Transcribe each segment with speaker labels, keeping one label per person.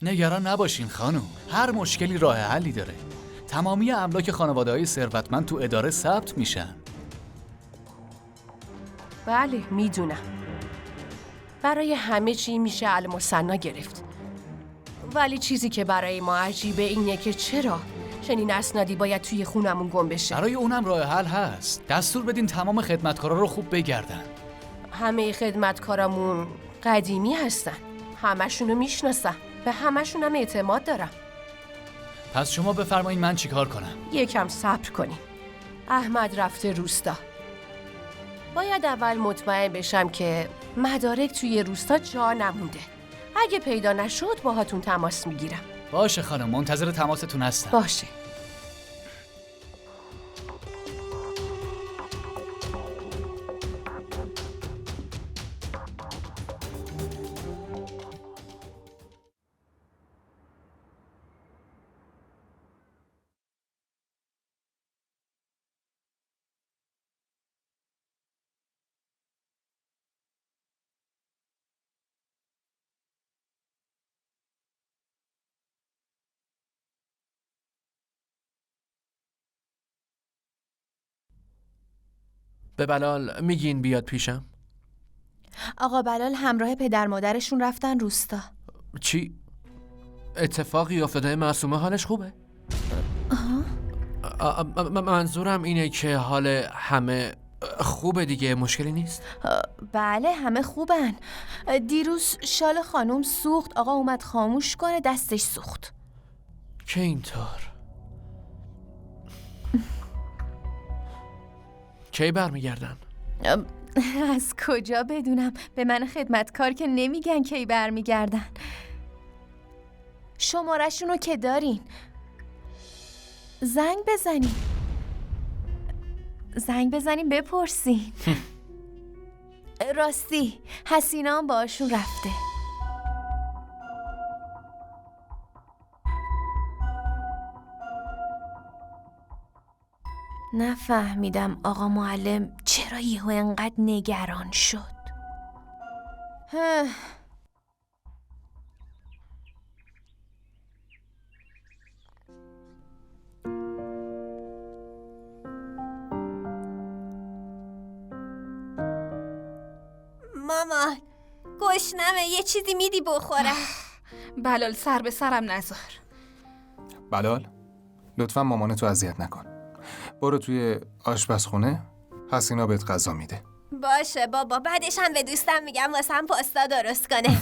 Speaker 1: نگران نباشین خانم، هر مشکلی راه حلی داره. تمامی املاک خانواده‌های ثروتمند تو اداره ثبت میشن.
Speaker 2: بله میدونم. برای همه چی میشه المثنا گرفت. ولی چیزی که برای ما عجیبه اینه که چرا چنین اسنادی باید توی خونمون گم بشه.
Speaker 1: برای اونم راه حل هست. دستور بدین تمام خدمتکارا رو خوب بگردن.
Speaker 2: همه خدمتکارامون قدیمی هستن. همشونو میشناسم. به همشونم اعتماد دارم.
Speaker 1: پس شما بفرمایید من چیکار کنم؟
Speaker 2: یکم صبر کنیم. احمد رفته روستا. باید اول مطمئن بشم که مدارک توی روستا جا نمونده. اگه پیدا نشد باهاتون تماس میگیرم.
Speaker 1: باشه خانم، منتظر تماستون هستم.
Speaker 2: باشه.
Speaker 3: به بلال میگین بیاد پیشم؟
Speaker 4: آقا بلال همراه پدر مادرشون رفتن روستا.
Speaker 3: چی؟ اتفاقی افتاده؟ معصومه حالش خوبه؟ منظورم اینه که حال همه خوبه دیگه، مشکلی نیست؟
Speaker 4: بله همه خوبن. دیروز شال خانوم سوخت، آقا اومد خاموش کنه، دستش سوخت.
Speaker 3: که اینطور؟ کی برمیگردن؟
Speaker 4: از کجا بدونم؟ به من خدمتکار که نمیگن کی برمیگردن. شماره‌شونو که دارین، زنگ بزنین بپرسین. راستی حسینا هم باشون رفته. نفهمیدم آقا معلم چرا یهو انقدر نگران شد.
Speaker 5: مامان گشنمه، یه چیزی میدی بخورم؟
Speaker 6: بلال سر به سرم نذار.
Speaker 7: بلال لطفا مامانتو اذیت نکن. برو توی آشپزخونه، حسینا بهت غذا میده.
Speaker 5: باشه بابا، بعدش هم به دوستم میگم واسم پاستا درست کنه.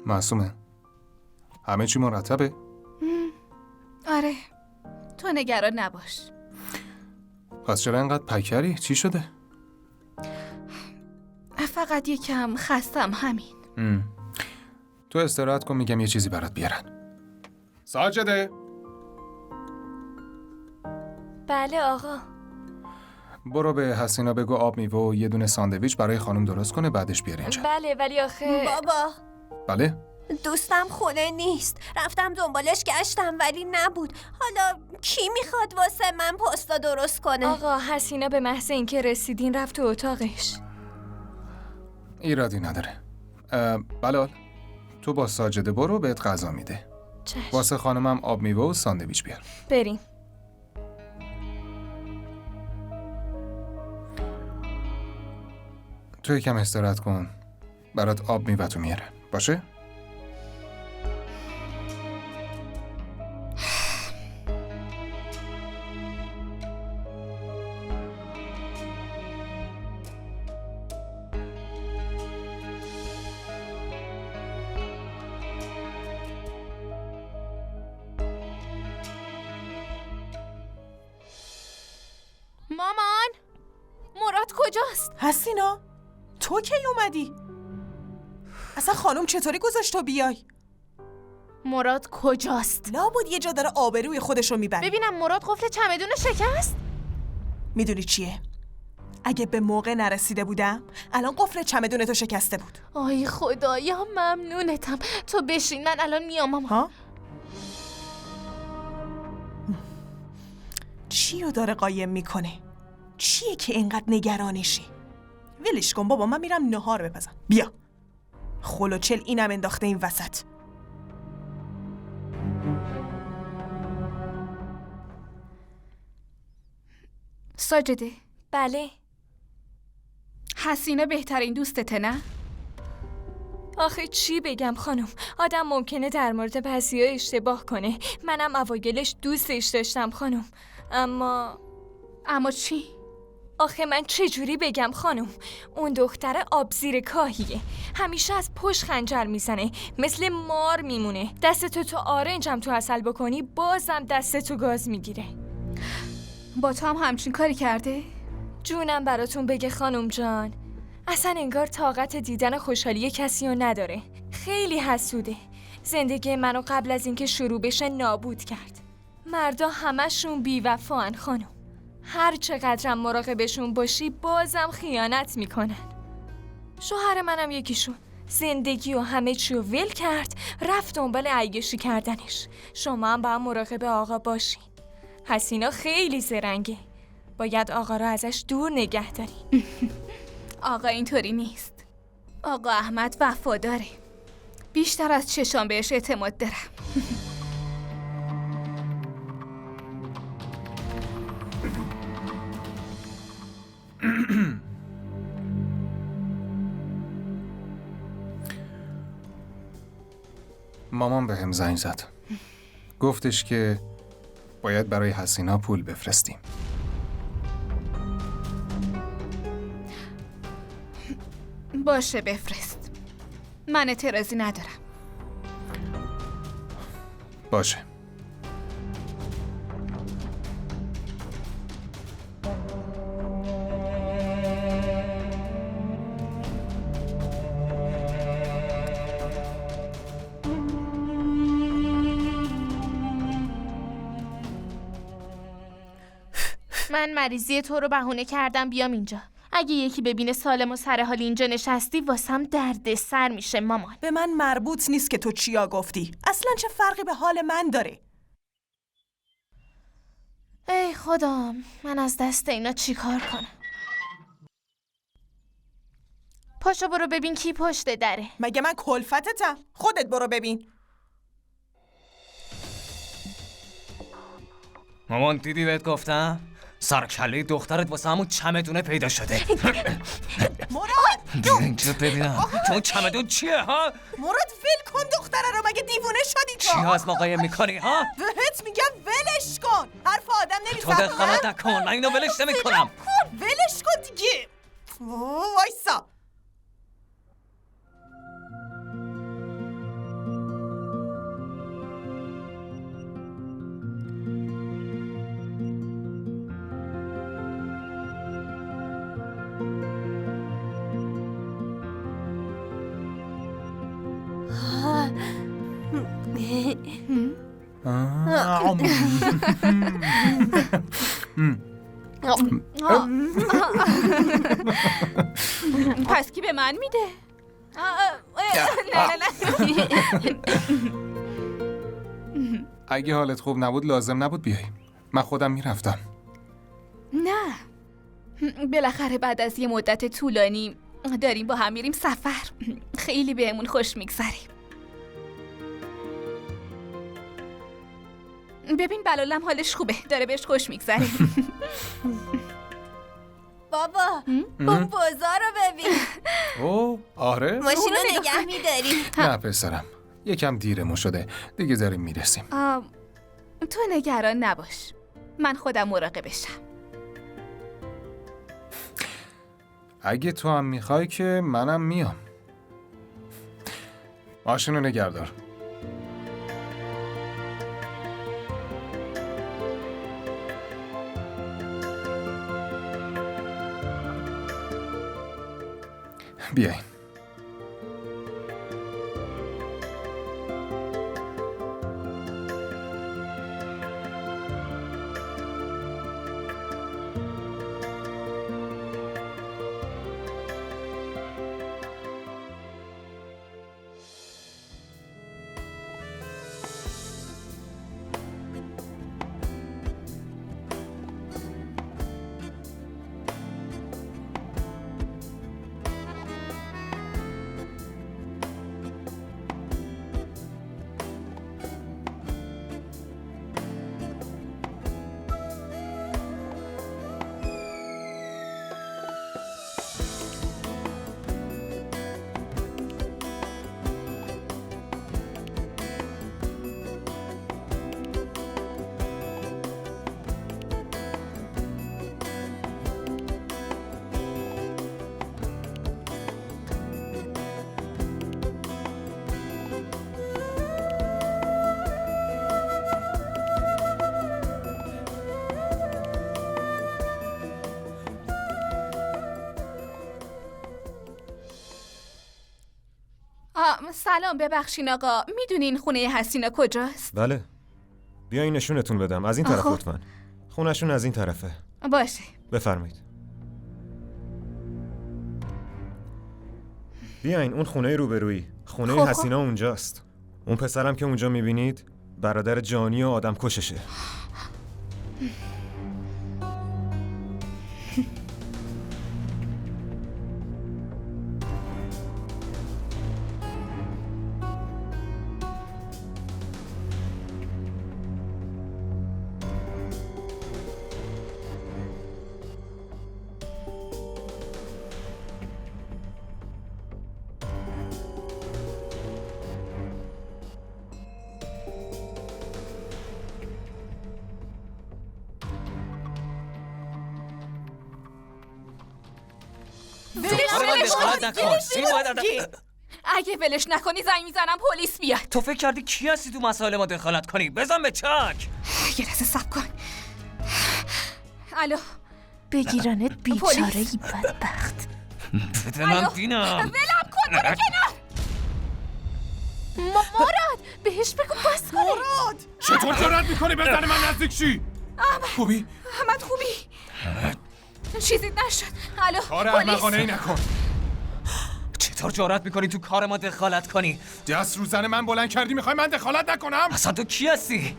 Speaker 7: معصومه همه چی مرتبه؟
Speaker 6: آره تو نگران نباش.
Speaker 7: پس چرا اینقدر پکری؟ چی شده؟
Speaker 6: فقط یکم خستم همین.
Speaker 7: تو استراحت کن، میگم یه چیزی برات بیارن. ساجده.
Speaker 4: بله آقا.
Speaker 7: برو به حسینا بگو آب میوه و یه دونه ساندویچ برای خانم درست کنه، بعدش بیار اینجا.
Speaker 4: بله ولی آخه
Speaker 5: بابا
Speaker 7: بله؟
Speaker 5: دوستم خونه نیست. رفتم دنبالش گشتم ولی نبود. حالا کی میخواد واسه من پاستا درست کنه؟
Speaker 4: آقا حسینا به محض اینکه رسیدین رفت تو اتاقش.
Speaker 7: ایرادی نداره. بلال تو با ساجده برو، بهت غذا میده.
Speaker 4: چشم.
Speaker 7: واسه خانمم آب میوه و ساندویچ بیار.
Speaker 4: بریم.
Speaker 7: تو یکم استراحت کن، برات آب میوه تو میارم. باشه؟
Speaker 6: مامان مراد کجاست؟
Speaker 8: حسینا تو کی اومدی؟ اصلا خانم چطوری گذاشت تو بیای؟
Speaker 6: مراد کجاست؟
Speaker 8: لابد یه جا داره آبروی خودش رو میبره.
Speaker 6: ببینم مراد قفل چمدون شکست؟
Speaker 8: میدونی چیه؟ اگه به موقع نرسیده بودم الان قفل چمدونتو شکسته بود.
Speaker 6: آی خدایا ممنونتم. تو بشین من الان میام مامان.
Speaker 8: ها؟ چی رو داره قایم میکنه؟ چیه که اینقدر نگرانشی؟ ولش کن بابا، من میرم نهار بپزم. بیا خلوچل اینم انداخته این وسط.
Speaker 4: ساجده،
Speaker 5: بله.
Speaker 4: حسینه بهترین دوستته نه؟
Speaker 9: آخه چی بگم خانم؟ آدم ممکنه در مورد بعضیا اشتباه کنه. منم اوایلش دوستش داشتم خانم،
Speaker 4: اما چی؟
Speaker 9: آخه من چجوری بگم خانم؟ اون دختر آبزیر کاهیه، همیشه از پشت خنجر میزنه، مثل مار میمونه. دستتو تو آرنجم تو عسل بکنی بازم دستتو گاز میگیره.
Speaker 4: با تو هم همچین کاری کرده؟
Speaker 9: جونم براتون بگه خانم جان، اصلا انگار طاقت دیدن خوشحالی کسی رو نداره. خیلی حسوده. زندگی منو قبل از اینکه شروع بشه نابود کرد. مردا همشون بی‌وفان خانم. هر چقدرم مراقبشون باشی بازم خیانت میکنن. شوهر منم یکیشون. زندگی و همه چی رو ول کرد، رفت دنبال عیاشی کردنش. شما هم با هم مراقب آقا باشین. حسینا خیلی زرنگه. باید آقا رو ازش دور نگه داری.
Speaker 4: آقا اینطوری نیست. آقا احمد وفاداره. بیشتر از چشام بهش اعتماد دارم.
Speaker 7: مامان به هم زنگ زد. گفتش که باید برای حسینا پول بفرستیم.
Speaker 4: باشه بفرست. من اعتراضی ندارم.
Speaker 7: باشه.
Speaker 6: من مریضی تو رو بهونه کردم بیام اینجا. اگه یکی ببینه سالم و سر حال اینجا نشستی واسم درد سر میشه مامان.
Speaker 8: به من مربوط نیست که تو چیا گفتی. اصلا چه فرقی به حال من داره؟
Speaker 6: ای خدا، من از دست اینا چی کار کنم؟ پاشو برو ببین کی پشت دره.
Speaker 8: مگه من کلفتتم؟ خودت برو ببین.
Speaker 10: مامان دیدی بهت گفتم؟ سرکله دخترت واسه همون چمدونه پیدا شده.
Speaker 8: مراد
Speaker 10: اینجا ببینم تو اون چمدون چیه ها؟
Speaker 8: مراد ول کن دختره رو، مگه دیوونه شدی تو؟
Speaker 10: چی هست ما قایم میکنی ها؟
Speaker 8: بهت میگم ولش کن. حرف آدم
Speaker 10: تو
Speaker 8: نمیفهمه.
Speaker 10: دخالت نکن، من اینو ولش نمیکنم.
Speaker 8: ولش کن دیگه. وایسا.
Speaker 4: پس کی به من میده؟ نه.
Speaker 7: اگه حالت خوب نبود لازم نبود بیای. من خودم میرفتم.
Speaker 4: نه، بالاخره بعد از یه مدت طولانی داریم با هم میریم سفر. خیلی بهمون خوش میگذریم. ببین بلالم حالش خوبه، داره بهش خوش میگذره.
Speaker 5: بابا اون بازار رو ببین.
Speaker 7: اوه آره؟
Speaker 5: ماشین رو نگه میداری.
Speaker 7: نه پسرم، یکم دیرمون شده، دیگه داریم میرسیم.
Speaker 4: تو نگران نباش، من خودم مراقبشم.
Speaker 7: اگه تو هم میخوای که منم میام. ماشین رو نگهدار. بیاین.
Speaker 4: سلام، ببخشین آقا. میدونین خونه حسینا کجاست؟
Speaker 11: بله. بیاین نشونتون بدم. از این طرف لطفاً. خونه‌شون از این طرفه.
Speaker 4: باشه.
Speaker 11: بفرمایید. بیاین اون خونه روبرویی. خونه حسینا اونجاست. اون پسرم که اونجا میبینید برادر جانی و آدم کششه.
Speaker 4: اگه ولش نکنی زنگ میزنم پلیس بیاد.
Speaker 10: تو فکر کردی کی هستی تو مسائل ما دخالت کنی؟ بزن به چک.
Speaker 4: یه لحظه صبر کن. الو.
Speaker 6: بگیرنت بیچاره ای بدبخت.
Speaker 10: بده من دینم.
Speaker 4: ولم کن، برو کنار.
Speaker 6: مراد بهش بگو بس کنه.
Speaker 7: مراد چطور جرأت میکنی بزنی من نزدیک شی؟ خوبی؟
Speaker 4: احمد خوبی؟ چیزی نشد. الو.
Speaker 7: کار احمقانه‌ای نکن.
Speaker 10: چطور جرأت میکنی تو کار ما دخالت کنی؟
Speaker 7: دست رو زن من بلند کردی میخوای من دخالت نکنم؟
Speaker 10: اصلا تو کی هستی؟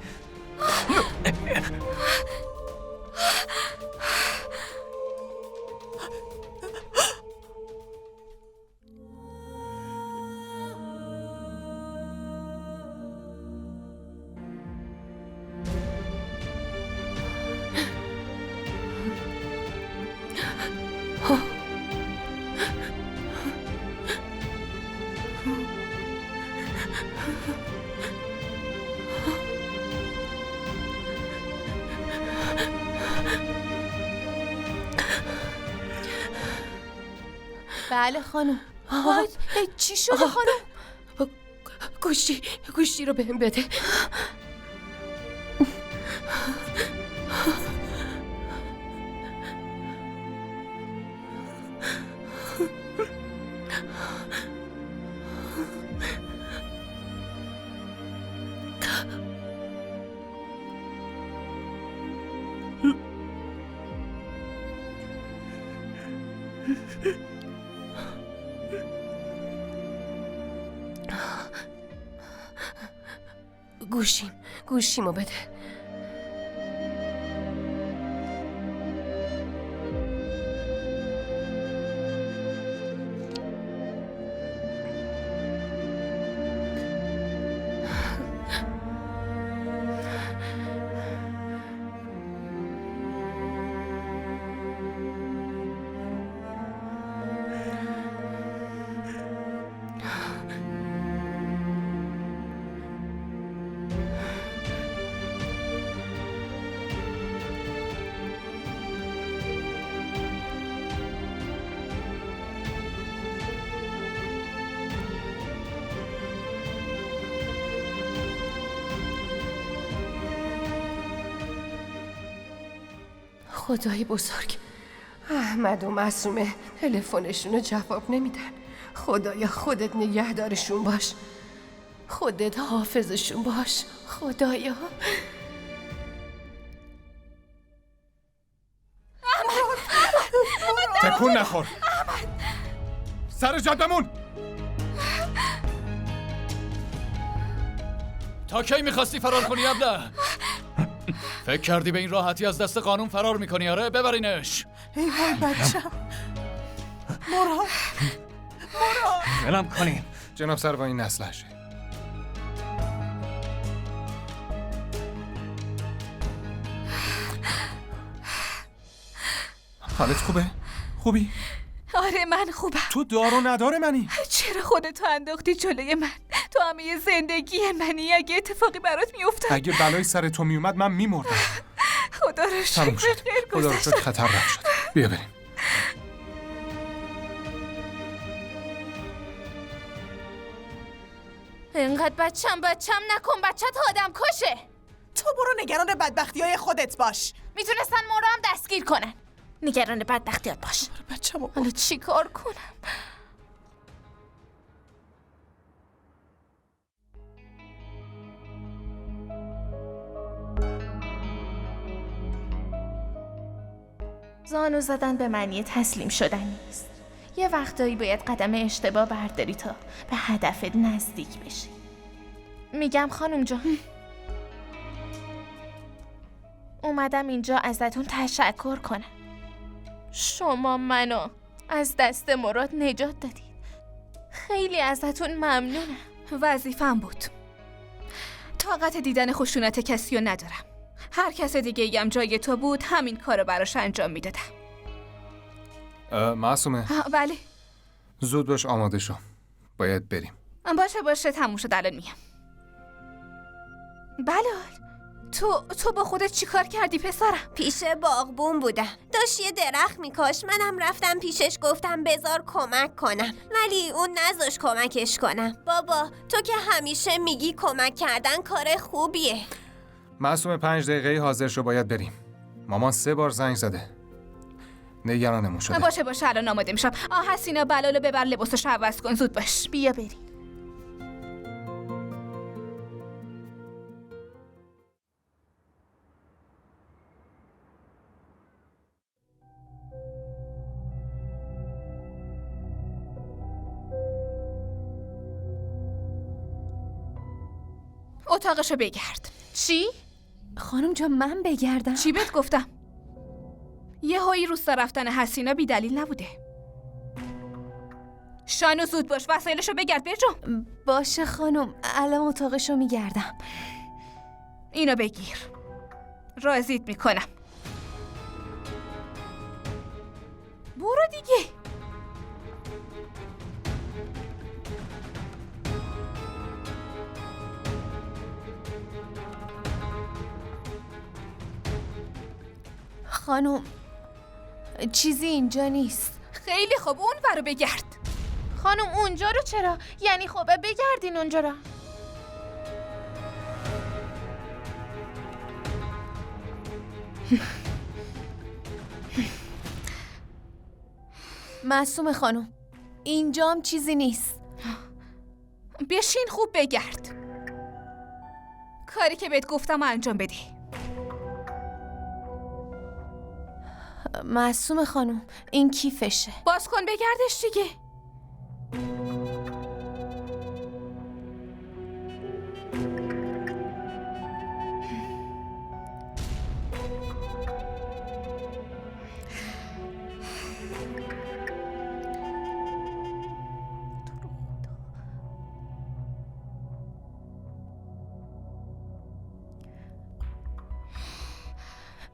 Speaker 2: بله خانم. چی شده خانم؟ گوشتی رو بهم بده. گوشیمو بده. خدای بزرگ، احمد و معصومه تلفنشون رو جواب نمیدن. خدایا خودت نگهدارشون باش، خودت حافظشون باش. خدایا.
Speaker 7: تکون نخور. سر جاد بمون.
Speaker 1: تا کی میخواستی فرار کنی ابله؟ فکر کردی به این راحتی از دست قانون فرار میکنی؟ آره ببرینش.
Speaker 8: ای وای بچم. مراد
Speaker 10: ولم کنین.
Speaker 7: جناب سروان این اسلحه‌شه. حالت خوبه؟ خوبی؟
Speaker 4: آره من خوبم.
Speaker 7: تو دار و ندار منی.
Speaker 4: چرا خودتو انداختی جلوی من؟ تو همه زندگی منی. اگه اتفاقی برات میافتاد،
Speaker 7: اگه بلای سر تو میومد من میمردم.
Speaker 4: خدا رو شکر
Speaker 7: تموم شد.
Speaker 4: خیر
Speaker 7: خدا رو شکر خطر رفت شد. بیا بریم.
Speaker 6: اینقدر بچم نکن. بچت آدم کشه.
Speaker 8: تو برو نگران بدبختی‌های خودت باش.
Speaker 6: میتونستن ما رو هم دستگیر کنن. نگران بدبختیات باش.
Speaker 8: بچه‌مو
Speaker 6: حالا چی کار کنم؟ زانو زدن به معنی تسلیم شدن نیست. یه وقتایی باید قدم اشتباه برداری تا به هدفت نزدیک بشی. میگم خانم جان، اومدم اینجا ازتون تشکر کنم. شما منو از دست مراد نجات دادید. خیلی ازتون ممنونم.
Speaker 4: وظیفه‌ام بود. طاقت دیدن خشونت کسی رو ندارم. هر کس دیگه ایم جای تو بود همین کارو براش انجام میدادم.
Speaker 7: معصومه،
Speaker 4: بله.
Speaker 7: زود باش آماده شو، باید بریم.
Speaker 4: باشه تموم شد، الان میام. بلال، تو با خودت چی کار کردی پسرم؟
Speaker 5: پیش باغبون بودم، داشت یه درخت میکاش. منم رفتم پیشش، گفتم بذار کمک کنم، ولی اون نذاش کمکش کنم. بابا تو که همیشه میگی کمک کردن کار خوبیه.
Speaker 7: معصومه 5 دقیقه حاضر شو، باید بریم. مامان 3 بار زنگ زده، نگرانمون شده.
Speaker 4: باشه الان آماده میشم. حسینا بلالو ببر لباسش عوض کن، زود باش.
Speaker 6: بیا بریم.
Speaker 4: اتاقشو بگرد.
Speaker 6: چی؟
Speaker 2: خانم جان من بگردم؟
Speaker 4: چی بهت گفتم؟ یه هایی روستا رفتن حسینا بی دلیل نبوده. شانو زود باش، وسایلشو بگرد برجام.
Speaker 2: باشه خانم، الان اتاقشو میگردم.
Speaker 4: اینو بگیر، راضیت میکنم. برو دیگه.
Speaker 2: خانم چیزی اینجا نیست.
Speaker 4: خیلی خوب، اون ورو بگرد.
Speaker 6: خانم اونجا رو چرا؟ یعنی خب بگردین اونجا رو.
Speaker 2: معصومه خانم اینجام چیزی نیست.
Speaker 4: بشین خوب بگرد. کاری که بهت گفتم انجام بده.
Speaker 2: معصومه خانم این کیفشه.
Speaker 4: باز کن بگردش دیگه.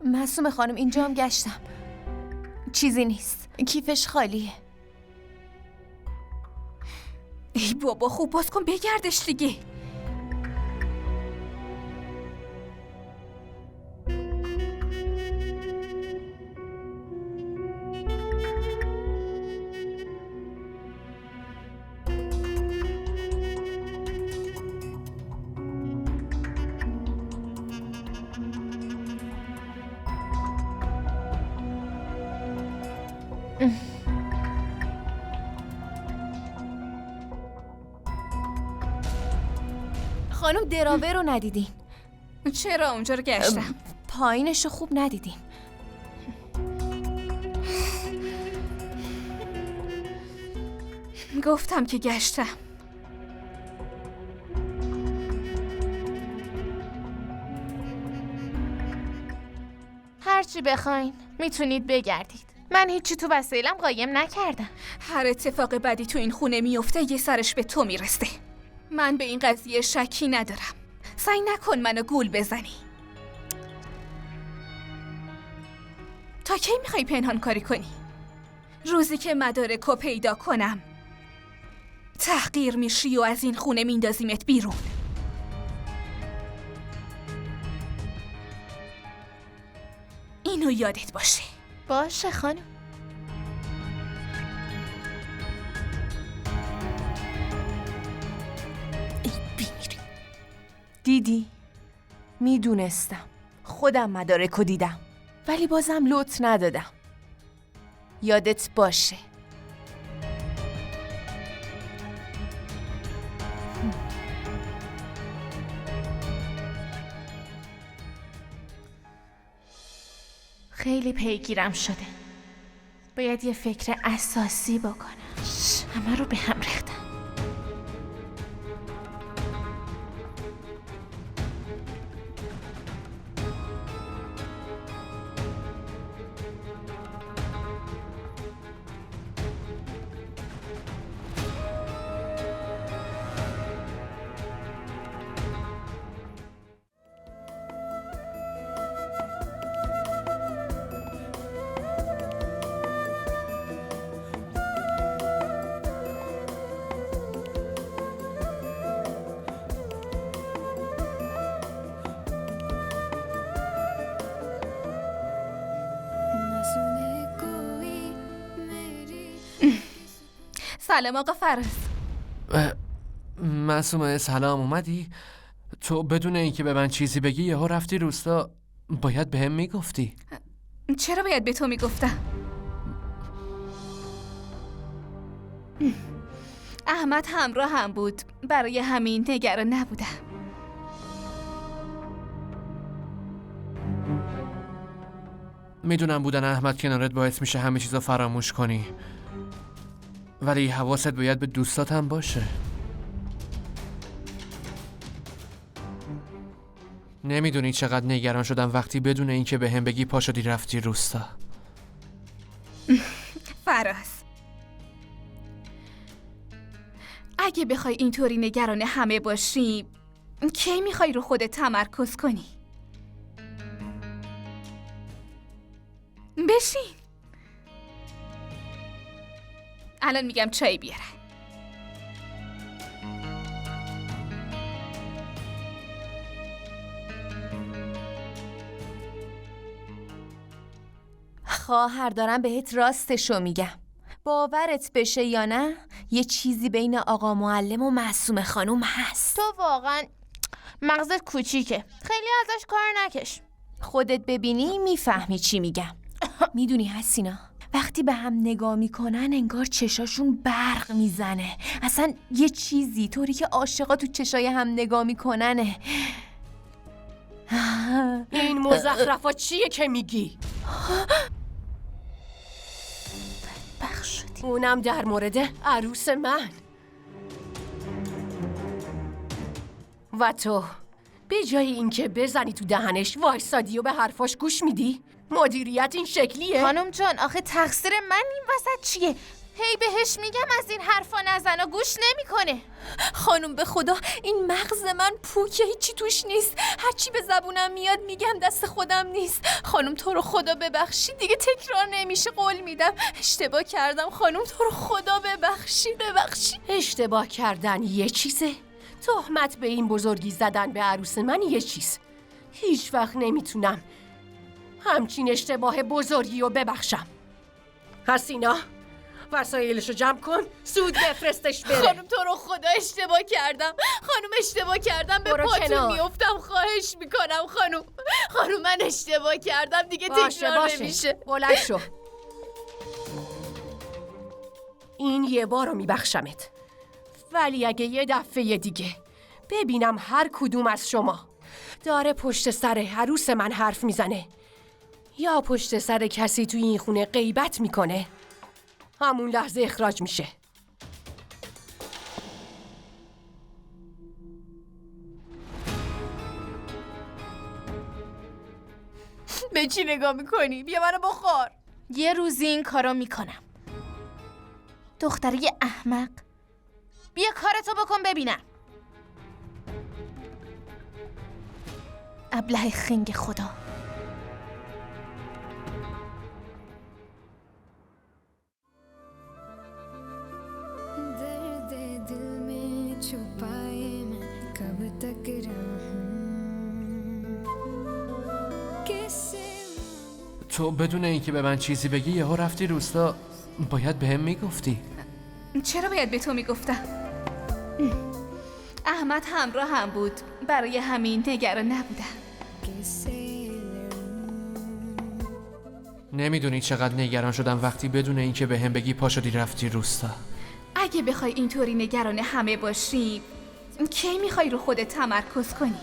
Speaker 2: معصومه خانم اینجا هم گشتم، چیزی نیست. کیفش خالیه.
Speaker 4: ای بابا خوب باز کن بگردش دیگه.
Speaker 2: خانم دراوه رو ندیدین؟
Speaker 4: چرا اونجا رو گشتم؟
Speaker 2: پایینش رو خوب ندیدین؟
Speaker 4: گفتم که گشتم.
Speaker 6: هرچی بخواین میتونید بگردید. من هیچی تو وسایلم قایم نکردم.
Speaker 4: هر اتفاق بدی تو این خونه میفته یه سرش به تو میرسه. من به این قضیه شکی ندارم. سعی نکن منو گول بزنی. تا کی میخوای پنهان کاری کنی؟ روزی که مدارکو پیدا کنم تحقیر میشی و از این خونه میندازیمت بیرون. اینو یادت باشه.
Speaker 6: باشه خانم.
Speaker 2: دیدی؟ میدونستم. خودم مدارکو دیدم ولی بازم لطف ندادم. یادت باشه.
Speaker 6: خیلی پیگیرم شده. باید یه فکر اساسی بکنم. همه رو به هم ریختم.
Speaker 4: سلام آقا فراز.
Speaker 3: معصومه سلام، اومدی؟ تو بدون اینکه به من چیزی بگی یهو رفتی روستا. باید بهم میگفتی.
Speaker 4: چرا باید به تو میگفتم؟ احمد همراه هم بود، برای همین نگران نبودم.
Speaker 3: میدونم بودن احمد کنارت باعث میشه همه چیزو فراموش کنی، ولی حواست باید به دوستات هم باشه. نمیدونی چقدر نگران شدم وقتی بدون اینکه بهم بگی پا شدی رفتی روستا.
Speaker 4: فراز، اگه بخوای اینطوری نگران همه باشی، کی میخوای رو خودت تمرکز کنی؟ بشین. الان میگم چای بیارن.
Speaker 12: خواهر دارم بهت راستشو میگم. باورت بشه یا نه، یه چیزی بین آقا معلم و معصومه خانوم هست.
Speaker 6: تو واقعا مغزت کوچیکه، خیلی ازش کار نکش.
Speaker 12: خودت ببینی میفهمی چی میگم. میدونی حسینا، وقتی به هم نگاه میکنن انگار چشاشون برق میزنه. اصلا یه چیزی طوری که عاشقا تو چشای هم نگاه میکننه.
Speaker 2: این مزخرفا چیه که میگی؟ اونم در مورد عروس من. و تو به جای اینکه بزنی تو دهنش وایسادی و به حرفاش گوش میدی؟ مدیریت این شکلیه؟
Speaker 6: خانم جان، آخه تقصیر من این وسط چیه؟ هی بهش میگم از این حرفا نزن و گوش نمیکنه.
Speaker 12: خانم به خدا این مغز من پوکه، هیچی توش نیست. هرچی به زبونم میاد میگم، دست خودم نیست. خانم تو رو خدا ببخشید، دیگه تکرار نمیشه، قول میدم. اشتباه کردم خانم، تو رو خدا ببخشید.
Speaker 2: اشتباه کردن یه چیزه، تهمت به این بزرگی زدن به عروس من یه چیز. هیچ وقت نمیتونم همچین اشتباه بزرگی رو ببخشم. حسینا، وسایلشو جمع کن، زود بفرستش بره.
Speaker 12: خانم تو رو خدا اشتباه کردم. خانم اشتباه کردم، به پاتون میافتم، خواهش میکنم خانم من اشتباه کردم، دیگه تکرار نمیشه.
Speaker 2: بلند شو. این یه بار رو میبخشمت، ولی اگه یه دفعه دیگه ببینم هر کدوم از شما داره پشت سر عروس من حرف میزنه یا پشت سر کسی توی این خونه غیبت میکنه، همون لحظه اخراج میشه.
Speaker 12: به چی نگاه میکنی؟ بیا منو بخور.
Speaker 6: یه روزی این کارو میکنم. دختری احمق، بیا کارتو بکن ببینم. ابله خنگ خدا.
Speaker 3: تو بدون اینکه به من چیزی بگی یهو رفتی روستا. باید بهم میگفتی.
Speaker 4: چرا باید به تو میگفتم؟ احمد همراه هم بود، برای همین نگران نبودم.
Speaker 3: نمیدونی چقدر نگران شدم وقتی بدون اینکه بهم بگی پا شدی رفتی روستا.
Speaker 4: اگه بخوای اینطوری نگران همه باشی، کی میخوای رو خودت تمرکز کنی؟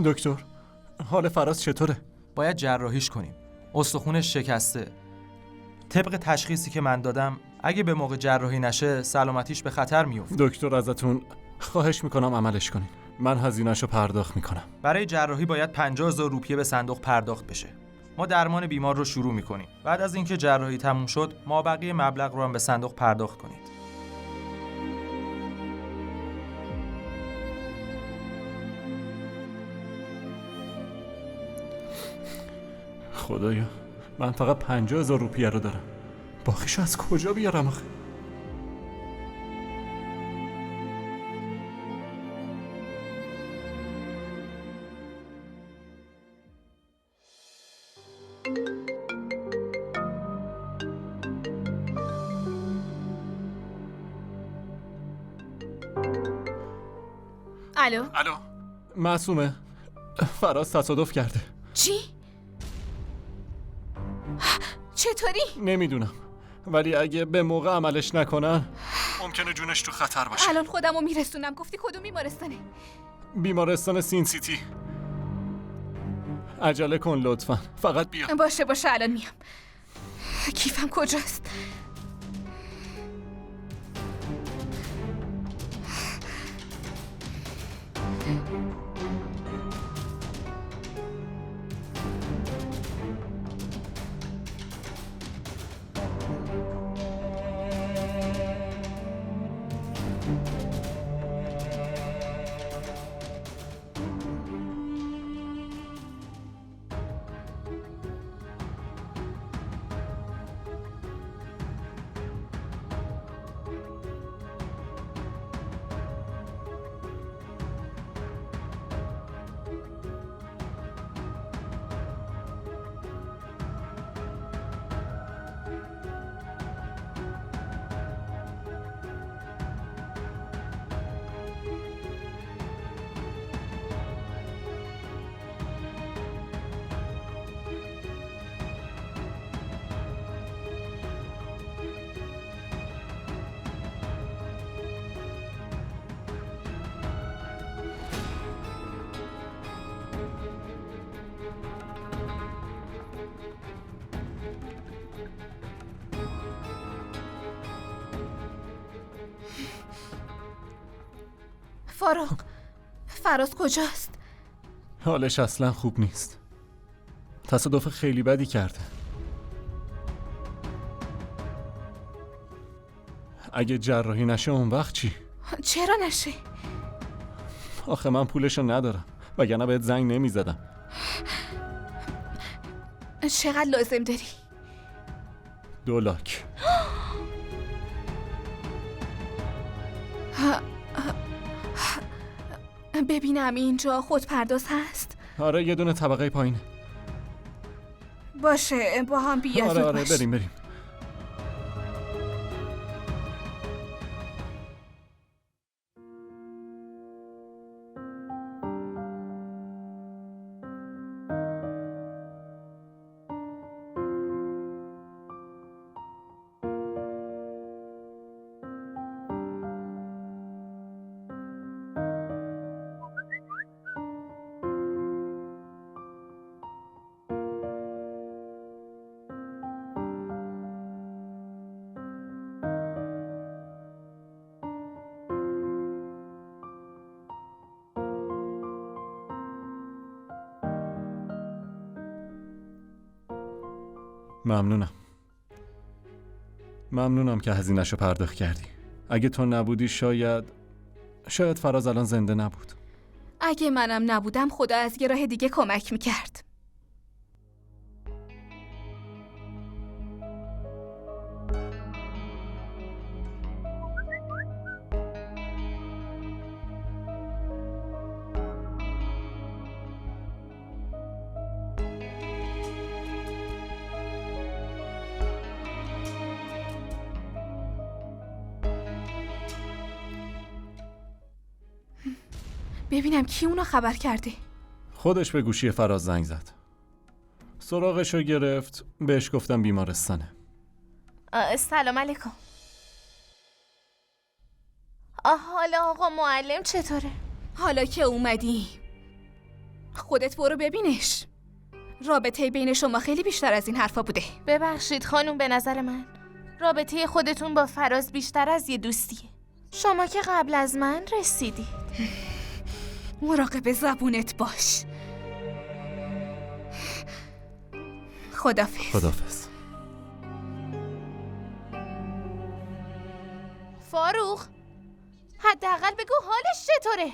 Speaker 7: دکتر، حال فراز چطوره؟
Speaker 13: باید جراحیش کنیم. استخونش شکسته. طبق تشخیصی که من دادم اگه به موقع جراحی نشه سلامتیش به خطر میفته.
Speaker 7: دکتر ازتون خواهش میکنم عملش کنین. من هزینه‌شو پرداخت میکنم.
Speaker 13: برای جراحی باید 50,000 روپیه به صندوق پرداخت بشه. ما درمان بیمار رو شروع میکنیم. بعد از اینکه جراحی تموم شد مابقی مبلغ رو هم به صندوق پرداخت کنید.
Speaker 7: خدایا، من فقط 50,000 روپیه رو دارم. باقیشو از کجا بیارم آخه؟
Speaker 12: الو؟
Speaker 7: معصومه، فراز تصادف کرده.
Speaker 12: چی؟ چطوری؟
Speaker 7: نمیدونم، ولی اگه به موقع عملش نکنن ممکنه جونش تو خطر باشه.
Speaker 12: الان خودمو میرسونم. گفتی کدوم بیمارستانه؟
Speaker 7: بیمارستان سین سیتی. عجله کن لطفا، فقط بیا.
Speaker 12: باشه الان میام. کیفم کجاست؟ فراز کجاست؟
Speaker 7: حالش اصلا خوب نیست. تصادف خیلی بدی کرده. اگه جراحی نشه اون وقت چی؟
Speaker 12: چرا نشه؟
Speaker 7: آخه من پولشو ندارم، وگرنه بهت زنگ نمیزدم.
Speaker 12: چقدر لازم داری؟
Speaker 7: 2 لاک.
Speaker 12: ببینم اینجا خودپرداز هست؟
Speaker 7: آره، یه دونه طبقه پایینه.
Speaker 12: باشه با هم بیا.
Speaker 7: آره بریم. ممنونم که هزینه‌شو پرداخت کردی. اگه تو نبودی شاید
Speaker 14: شاید فراز الان زنده نبود.
Speaker 4: اگه منم نبودم خدا از یه راه دیگه کمک میکرد. ببینم کی اونو خبر کرده.
Speaker 14: خودش به گوشی فراز زنگ زد. سراغشو گرفت، بهش گفتم بیمارستانه.
Speaker 6: سلام علیکم. حالا آقا معلم چطوره؟
Speaker 4: حالا که اومدی خودت برو ببینش. رابطه بین شما خیلی بیشتر از این حرفا بوده.
Speaker 6: ببخشید خانم، به نظر من رابطه خودتون با فراز بیشتر از یه دوستیه. شما که قبل از من رسیدید.
Speaker 4: مراقب زبونت باش. خدافظ.
Speaker 14: خدافظ.
Speaker 6: فاروق، حداقل بگو حالش چطوره؟